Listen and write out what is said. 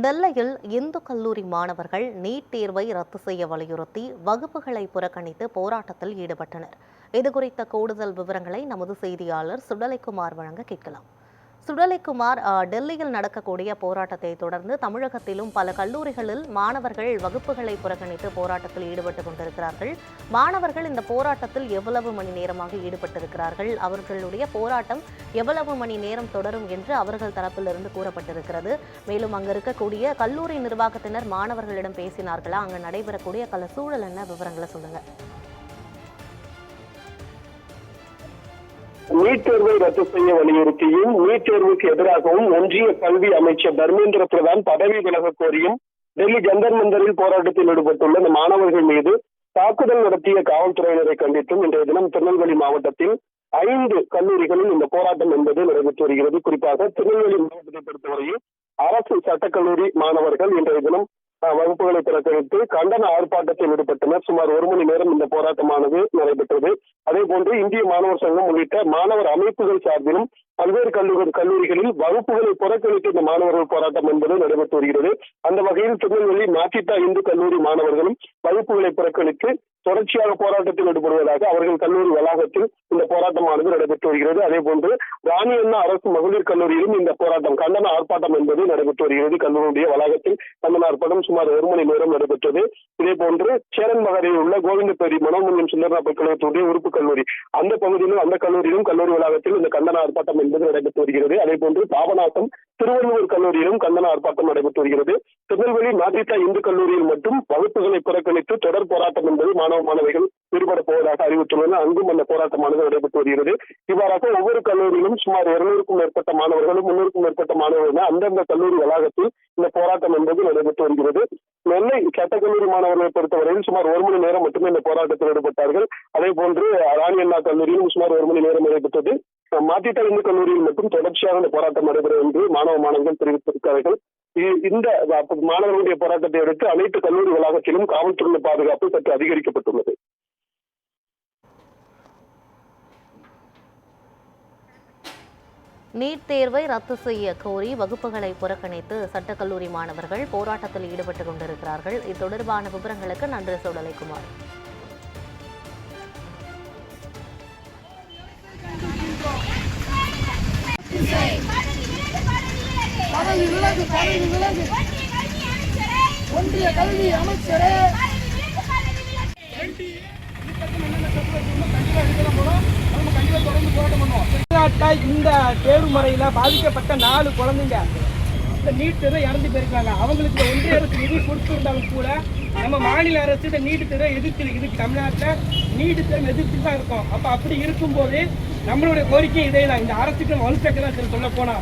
நெல்லையில் இந்து கல்லூரி மாணவர்கள் நீட் தேர்வை ரத்து செய்ய வலியுறுத்தி வகுப்புகளை புறக்கணித்து போராட்டத்தில் ஈடுபட்டனர். இதுகுறித்த கூடுதல் விவரங்களை நமது செய்தியாளர் சுடலைக்குமார் வழங்க கேட்கலாம். சுடலைக்குமார், டெல்லியில் நடக்கக்கூடிய போராட்டத்தை தொடர்ந்து தமிழகத்திலும் பல கல்லூரிகளில் மாணவர்கள் வகுப்புகளை புறக்கணித்து போராட்டத்தில் ஈடுபட்டு கொண்டிருக்கிறார்கள். மாணவர்கள் இந்த போராட்டத்தில் எவ்வளவு மணி நேரமாக ஈடுபட்டிருக்கிறார்கள், அவர்களுடைய போராட்டம் எவ்வளவு மணி நேரம் தொடரும் என்று அவர்கள் தரப்பிலிருந்து கூறப்பட்டிருக்கிறது. மேலும் அங்கு இருக்கக்கூடிய கல்லூரி நிர்வாகத்தினர் மாணவர்களிடம் பேசினார்களா, அங்கு நடைபெறக்கூடிய பல சூழல் என்ன, விவரங்களை சொல்லுங்க. நீட் தேர்வை ரத்து செய்ய வலியுறுத்தியும் நீட் தேர்வுக்கு எதிராகவும் ஒன்றிய கல்வி அமைச்சர் தர்மேந்திர பிரதான் பதவி விலக கோரியும் டெல்லி ஜந்தர் மந்தரில் போராட்டத்தில் ஈடுபட்டுள்ள இந்த மாணவர்கள் மீது தாக்குதல் நடத்திய காவல்துறையினரை கண்டித்தும் இன்றைய தினம் திருநெல்வேலி மாவட்டத்தில் 5 கல்லூரிகளில் இந்த போராட்டம் என்பது நடைபெற்று வருகிறது. குறிப்பாக திருநெல்வேலி மாவட்டத்தை பொறுத்தவரையில் அரசு சட்டக்கல்லூரி மாணவர்கள் இன்றைய தினம் வகுப்புகளை புறக்கணித்து கண்டன ஆர்ப்பாட்டத்தில் ஈடுபட்டனர். சுமார் 1 மணி நேரம் இந்த போராட்டமானது நடைபெற்றது. அதே போன்று இந்திய மாணவர் சங்கம் உள்ளிட்ட மாணவர் அமைப்புகள் சார்பிலும் பல்வேறு கல்லூரிகளில் வகுப்புகளை புறக்கணித்து இந்த மாணவர்கள் போராட்டம் என்பது நடைபெற்று வருகிறது. அந்த வகையில் திருநெல்வேலி மாத்திட்டா இந்து கல்லூரி மாணவர்களும் வகுப்புகளை புறக்கணித்து தொடர்ச்சியாக போராட்டத்தில் ஈடுபடுவதாக அவர்கள் கல்லூரி வளாகத்தில் இந்த போராட்டமானது நடைபெற்று வருகிறது. அதே போன்று ராணி அண்ணா அரசு மகளிர் கல்லூரியிலும் இந்த போராட்டம் கண்டன ஆர்ப்பாட்டம் என்பது நடைபெற்று வருகிறது. கல்லூரியுடைய வளாகத்தில் கண்டன ஆர்ப்பாட்டம் சுமார் 1 மணி நேரம் நடைபெற்றது. இதே போன்று சேரன் மகரில் உள்ள கோவிந்தபேரி மனோன்மணியம் சுந்தரா பல்கலைக்கழகத்துடைய உறுப்பு கல்லூரி அந்த பகுதியிலும் அந்த கல்லூரியிலும் கல்லூரி வளாகத்தில் இந்த கண்டன ஆர்ப்பாட்டம் என்பது நடைபெற்று வருகிறது. அதே போன்று பாபநாசம் திருவள்ளுவர் கல்லூரியிலும் கண்டன ஆர்ப்பாட்டம் நடைபெற்று வருகிறது. திருநெல்வேலி மாத்திட்டா இந்து கல்லூரியில் மட்டும் வகுப்புகளை புறக்கணித்து தொடர் போராட்டம் என்பது மாணவிகள் ஈடுபட போவதாக அறிவித்துள்ளனர். அங்கும் அந்த போராட்டமானது நடைபெற்று வருகிறது. இவ்வாறாக ஒவ்வொரு கல்லூரியிலும் சுமார் 200க்கும் மேற்பட்ட மாணவர்களும் 300க்கும் மேற்பட்ட மாணவர்கள் அந்தந்த கல்லூரி வளாகத்தில் இந்த போராட்டம் என்பது நடைபெற்று வருகிறது. நெல்லை சட்டக்கல்லூரி மாணவர்களை பொறுத்தவரையில் சுமார் 1 மணி நேரம் மட்டுமே இந்த போராட்டத்தில் ஈடுபட்டார்கள். அதே போன்று ராணி அண்ணா கல்லூரியிலும் சுமார் 1 மணி நேரம் நடைபெற்றது. மாத்திட்டா இந்து கல்லூரியில் மட்டும் தொடர்ச்சியாக இந்த போராட்டம் நடைபெறும் என்று மாணவர்கள் தெரிவித்திருக்கிறார்கள். இந்த மாணவர்களுடைய போராட்டத்தை அடுத்து அனைத்து கல்லூரி வளாகத்திலும் காவல்துறை பாதுகாப்பு சற்று அதிகரிக்கப்பட்டுள்ளது. நீட் தேர்வை ரத்து செய்ய கோரி வகுப்புகளை புறக்கணித்து சட்டக்கல்லூரி மாணவர்கள் போராட்டத்தில் ஈடுபட்டுக் கொண்டிருக்கிறார்கள். இது தொடர்பான விவரங்களுக்கு நன்றி சுடலைக்குமார். ஒன்றிய கல்வி அமைச்சரே இந்த தேர்வு முறையில பாதிக்கப்பட்ட 4 குழந்தைங்க இந்த நீட் தேர்வை இறந்து போயிருக்காங்க. அவங்களுக்கு ஒன்றிய அரசு நிதி கொடுத்திருந்தாலும் கூட நம்ம மாநில அரசு இந்த நீட் தேர்வை எதிர்த்து இதுக்கு தமிழ்நாட்டில் நீட் தேர்வு எதிர்த்து தான் இருக்கும். அப்ப அப்படி இருக்கும்போது நம்மளுடைய கோரிக்கை இதே தான். இந்த அரசுக்கு வலுச்சக்க தான் சொல்ல போனா